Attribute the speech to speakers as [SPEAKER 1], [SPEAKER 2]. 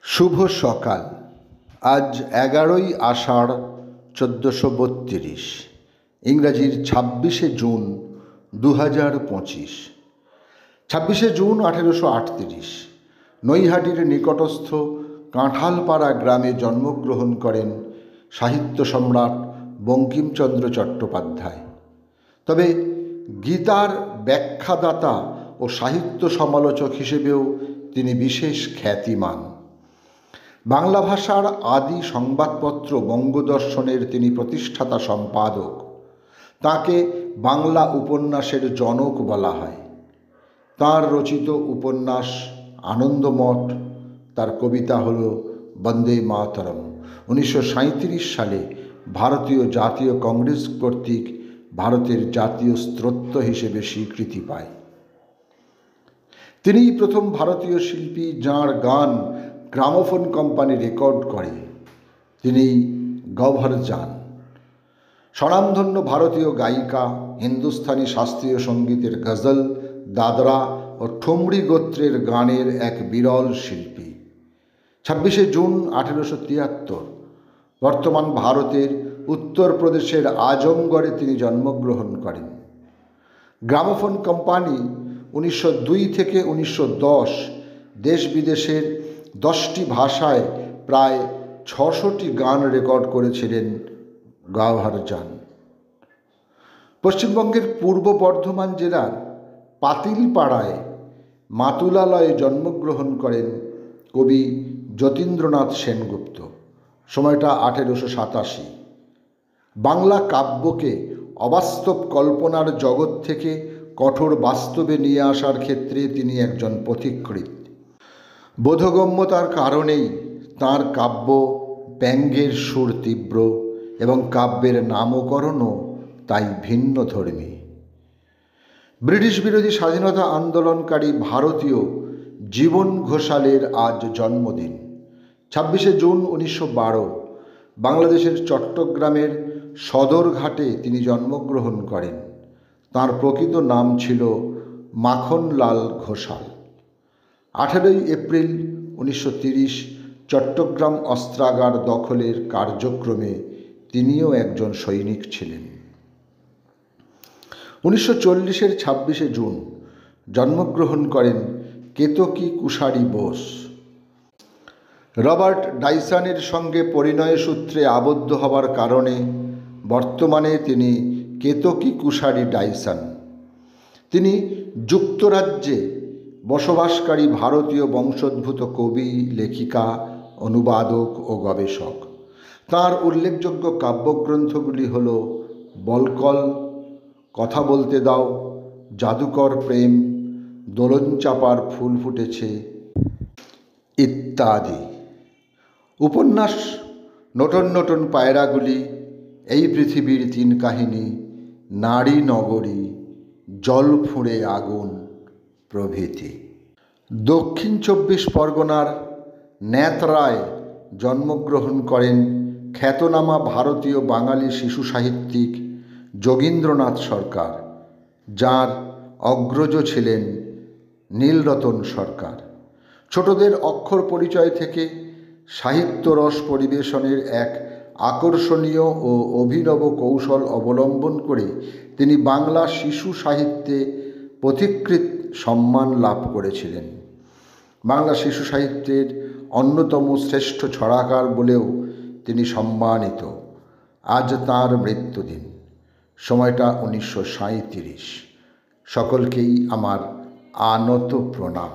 [SPEAKER 1] শুভ সকাল। আজ 11ই আষাঢ় 1432, ইংরাজির 26শে June 2025। 26শে June 1838 নৈহাটির নিকটস্থ কাঁঠালপাড়া গ্রামে জন্মগ্রহণ করেন সাহিত্য সম্রাট বঙ্কিমচন্দ্র চট্টোপাধ্যায়। তবে গীতার ব্যাখ্যাদাতা ও সাহিত্য সমালোচক হিসেবেও তিনি বিশেষ খ্যাতিমান। বাংলা ভাষার আদি সংবাদপত্র বঙ্গদর্শনের তিনি প্রতিষ্ঠাতা সম্পাদক। তাকে বাংলা উপন্যাসের জনক বলা হয়। তাঁর রচিত উপন্যাস আনন্দমঠ, তার কবিতা হল বন্দে মাতরম 1937 সালে ভারতীয় জাতীয় কংগ্রেস কর্তৃক ভারতের জাতীয় স্তোত্র হিসেবে স্বীকৃতি পায়। তিনিই প্রথম ভারতীয় শিল্পী যাঁর গান গ্রামোফোন কোম্পানি রেকর্ড করে। তিনি গওহর জান। স্বনামধন্য ভারতীয় গায়িকা, হিন্দুস্তানি শাস্ত্রীয় সঙ্গীতের গজল, দাদরা ও ঠুমরি গোত্রের গানের এক বিরল শিল্পী। 26শে জুন 1873 বর্তমান ভারতের উত্তরপ্রদেশের আজমগড়ে তিনি জন্মগ্রহণ করেন। গ্রামোফোন কোম্পানি 1902 থেকে 1910 দেশ বিদেশের 10টি ভাষায় প্রায় 600টি গান রেকর্ড করেছিলেন গওহর জান। পশ্চিমবঙ্গের পূর্ব বর্ধমান জেলার পাতিলপাড়ায় মাতুলালয়ে জন্মগ্রহণ করেন কবি যতীন্দ্রনাথ সেনগুপ্ত। সময়টা 1887। বাংলা কাব্যকে অবাস্তব কল্পনার জগৎ থেকে কঠোর বাস্তবে নিয়ে আসার ক্ষেত্রে তিনি একজন পথিকৃৎ। বোধগম্যতার কারণেই তাঁর কাব্য ব্যঙ্গের সুর তীব্র এবং কাব্যের নামকরণও তাই ভিন্নধর্মী। ব্রিটিশ বিরোধী স্বাধীনতা আন্দোলনকারী ভারতীয় জীবন ঘোষালের আজ জন্মদিন। 26শে জুন 1912 বাংলাদেশের চট্টগ্রামের সদরঘাটে তিনি জন্মগ্রহণ করেন। তাঁর প্রকৃত নাম ছিল মাখনলাল ঘোষাল। 18ই এপ্রিল 1930 চট্টগ্রাম অস্ত্রাগার দখলের কার্যক্রমে তিনিও একজন সৈনিক ছিলেন। 1940-এর 26শে জুন জন্মগ্রহণ করেন কেতকী কুশারি বোস। রবার্ট ডাইসনের সঙ্গে পরিণয় সূত্রে আবদ্ধ হবার কারণে বর্তমানে তিনি কেতকী কুশারি ডাইসন। তিনি যুক্তরাজ্যে বসবাসকারী ভারতীয় বংশোদ্ভূত কবি, লেখিকা, অনুবাদক ও গবেষক। তাঁর উল্লেখযোগ্য কাব্যগ্রন্থগুলি হল বলকল, কথা বলতে দাও, জাদুকর প্রেম, দোলন চাপার ফুল ফুটেছে ইত্যাদি। উপন্যাস নটন নটন পায়রাগুলি, এই পৃথিবীর 3 কাহিনী, নারী নগরী, জল ফুঁড়ে আগুন প্রভৃতি। দক্ষিণ 24 পরগনার ন্যাতরায় জন্মগ্রহণ করেন খ্যাতনামা ভারতীয় বাঙালি শিশু সাহিত্যিক যোগীন্দ্রনাথ সরকার, যার অগ্রজ ছিলেন নীলরতন সরকার। ছোটদের অক্ষর পরিচয় থেকে সাহিত্য রস পরিবেশনের এক আকর্ষণীয় ও অভিনব কৌশল অবলম্বন করে তিনি বাংলা শিশু সাহিত্যে পথিকৃৎ সম্মান লাভ করেছিলেন। বাংলা শিশু সাহিত্যের অন্যতম শ্রেষ্ঠ ছড়াকার বলেও তিনি সম্মানিত। আজ তাঁর মৃত্যুদিন। সময়টা 1937। সকলকেই আমার আনত প্রণাম।